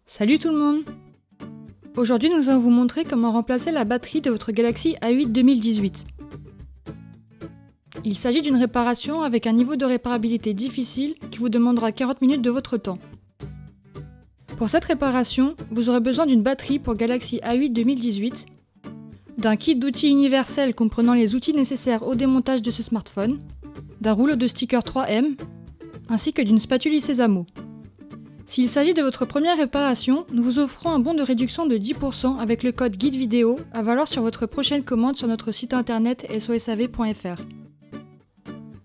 Salut tout le monde! Aujourd'hui nous allons vous montrer comment remplacer la batterie de votre Galaxy A8 2018. Il s'agit d'une réparation avec un niveau de réparabilité difficile qui vous demandera 40 minutes de votre temps. Pour cette réparation, vous aurez besoin d'une batterie pour Galaxy A8 2018, d'un kit d'outils universel comprenant les outils nécessaires au démontage de ce smartphone, d'un rouleau de stickers 3M, ainsi que d'une spatule Sésamo. S'il s'agit de votre première réparation, nous vous offrons un bon de réduction de 10% avec le code guide vidéo à valoir sur votre prochaine commande sur notre site internet sosav.fr.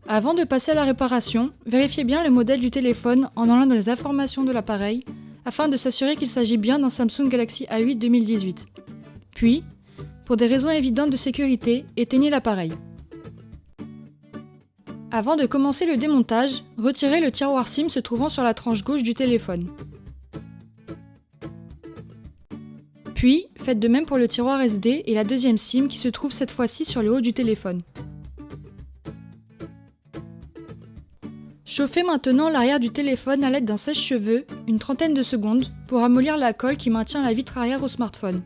Avant de passer à la réparation, vérifiez bien le modèle du téléphone en allant dans les informations de l'appareil afin de s'assurer qu'il s'agit bien d'un Samsung Galaxy A8 2018. Puis, pour des raisons évidentes de sécurité, éteignez l'appareil. Avant de commencer le démontage, retirez le tiroir SIM se trouvant sur la tranche gauche du téléphone. Puis, faites de même pour le tiroir SD et la deuxième SIM qui se trouve cette fois-ci sur le haut du téléphone. Chauffez maintenant l'arrière du téléphone à l'aide d'un sèche-cheveux, une trentaine de secondes, pour amollir la colle qui maintient la vitre arrière au smartphone.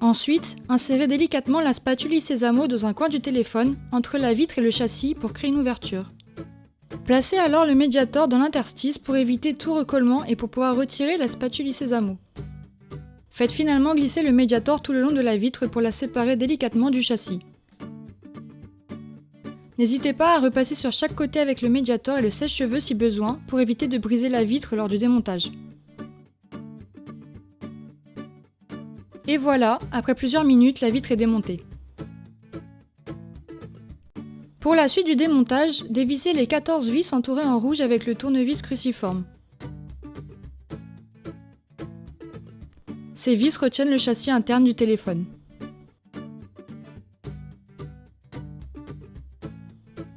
Ensuite, insérez délicatement la spatule Sésamo dans un coin du téléphone, entre la vitre et le châssis pour créer une ouverture. Placez alors le médiator dans l'interstice pour éviter tout recollement et pour pouvoir retirer la spatule Sésamo. Faites finalement glisser le médiator tout le long de la vitre pour la séparer délicatement du châssis. N'hésitez pas à repasser sur chaque côté avec le médiator et le sèche-cheveux si besoin pour éviter de briser la vitre lors du démontage. Et voilà, après plusieurs minutes, la vitre est démontée. Pour la suite du démontage, dévissez les 14 vis entourées en rouge avec le tournevis cruciforme. Ces vis retiennent le châssis interne du téléphone.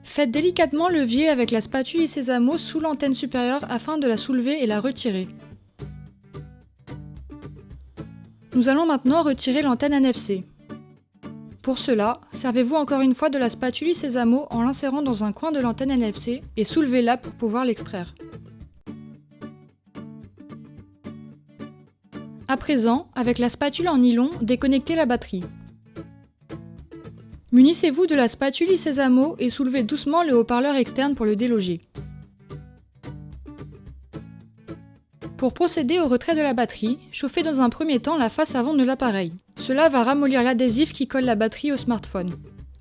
Faites délicatement levier avec la spatule Sésamo sous l'antenne supérieure afin de la soulever et la retirer. Nous allons maintenant retirer l'antenne NFC. Pour cela, servez-vous encore une fois de la spatule Sésamo en l'insérant dans un coin de l'antenne NFC et soulevez-la pour pouvoir l'extraire. À présent, avec la spatule en nylon, déconnectez la batterie. Munissez-vous de la spatule Sésamo et soulevez doucement le haut-parleur externe pour le déloger. Pour procéder au retrait de la batterie, chauffez dans un premier temps la face avant de l'appareil. Cela va ramollir l'adhésif qui colle la batterie au smartphone.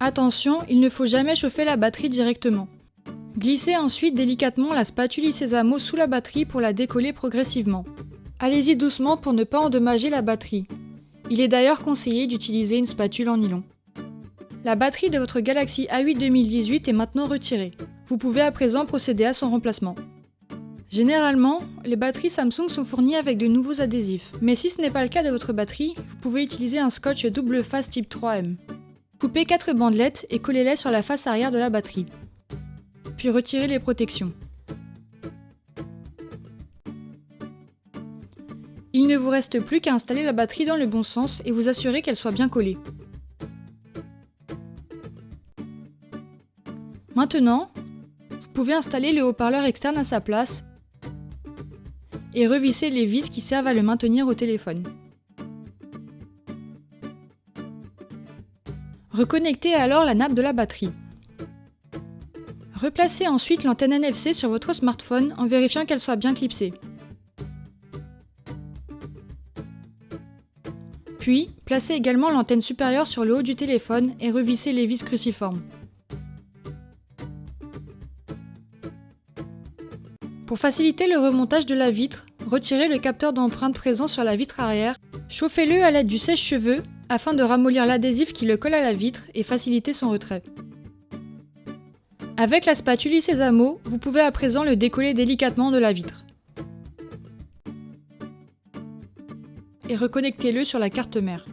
Attention, il ne faut jamais chauffer la batterie directement. Glissez ensuite délicatement la spatule Sésamo sous la batterie pour la décoller progressivement. Allez-y doucement pour ne pas endommager la batterie. Il est d'ailleurs conseillé d'utiliser une spatule en nylon. La batterie de votre Galaxy A8 2018 est maintenant retirée. Vous pouvez à présent procéder à son remplacement. Généralement, les batteries Samsung sont fournies avec de nouveaux adhésifs, mais si ce n'est pas le cas de votre batterie, vous pouvez utiliser un scotch double face type 3M. Coupez 4 bandelettes et collez-les sur la face arrière de la batterie. Puis retirez les protections. Il ne vous reste plus qu'à installer la batterie dans le bon sens et vous assurer qu'elle soit bien collée. Maintenant, vous pouvez installer le haut-parleur externe à sa place et revisser les vis qui servent à le maintenir au téléphone. Reconnectez alors la nappe de la batterie. Replacez ensuite l'antenne NFC sur votre smartphone en vérifiant qu'elle soit bien clipsée. Puis, placez également l'antenne supérieure sur le haut du téléphone et revissez les vis cruciformes. Pour faciliter le remontage de la vitre, retirez le capteur d'empreinte présent sur la vitre arrière, chauffez-le à l'aide du sèche-cheveux afin de ramollir l'adhésif qui le colle à la vitre et faciliter son retrait. Avec la spatule Sésamo, vous pouvez à présent le décoller délicatement de la vitre. Et reconnectez-le sur la carte mère.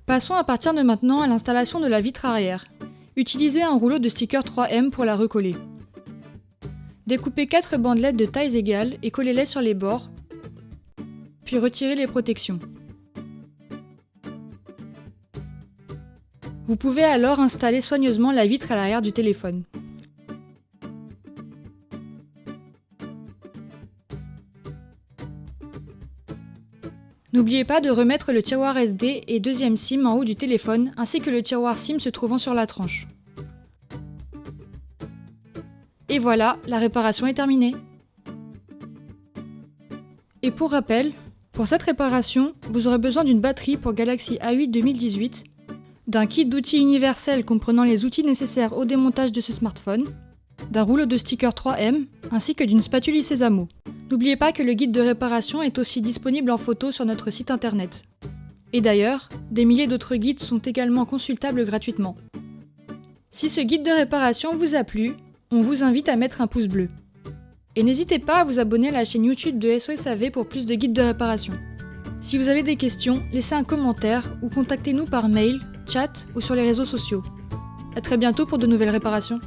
Passons à partir de maintenant à l'installation de la vitre arrière. Utilisez un rouleau de stickers 3M pour la recoller. Découpez 4 bandelettes de tailles égales et collez-les sur les bords, puis retirez les protections. Vous pouvez alors installer soigneusement la vitre à l'arrière du téléphone. N'oubliez pas de remettre le tiroir SD et deuxième SIM en haut du téléphone, ainsi que le tiroir SIM se trouvant sur la tranche. Et voilà, la réparation est terminée. Et pour rappel, pour cette réparation, vous aurez besoin d'une batterie pour Galaxy A8 2018, d'un kit d'outils universel comprenant les outils nécessaires au démontage de ce smartphone, d'un rouleau de stickers 3M, ainsi que d'une spatule Sésamo. N'oubliez pas que le guide de réparation est aussi disponible en photo sur notre site internet. Et d'ailleurs, des milliers d'autres guides sont également consultables gratuitement. Si ce guide de réparation vous a plu, on vous invite à mettre un pouce bleu. Et n'hésitez pas à vous abonner à la chaîne YouTube de SOS AV pour plus de guides de réparation. Si vous avez des questions, laissez un commentaire ou contactez-nous par mail, chat ou sur les réseaux sociaux. À très bientôt pour de nouvelles réparations.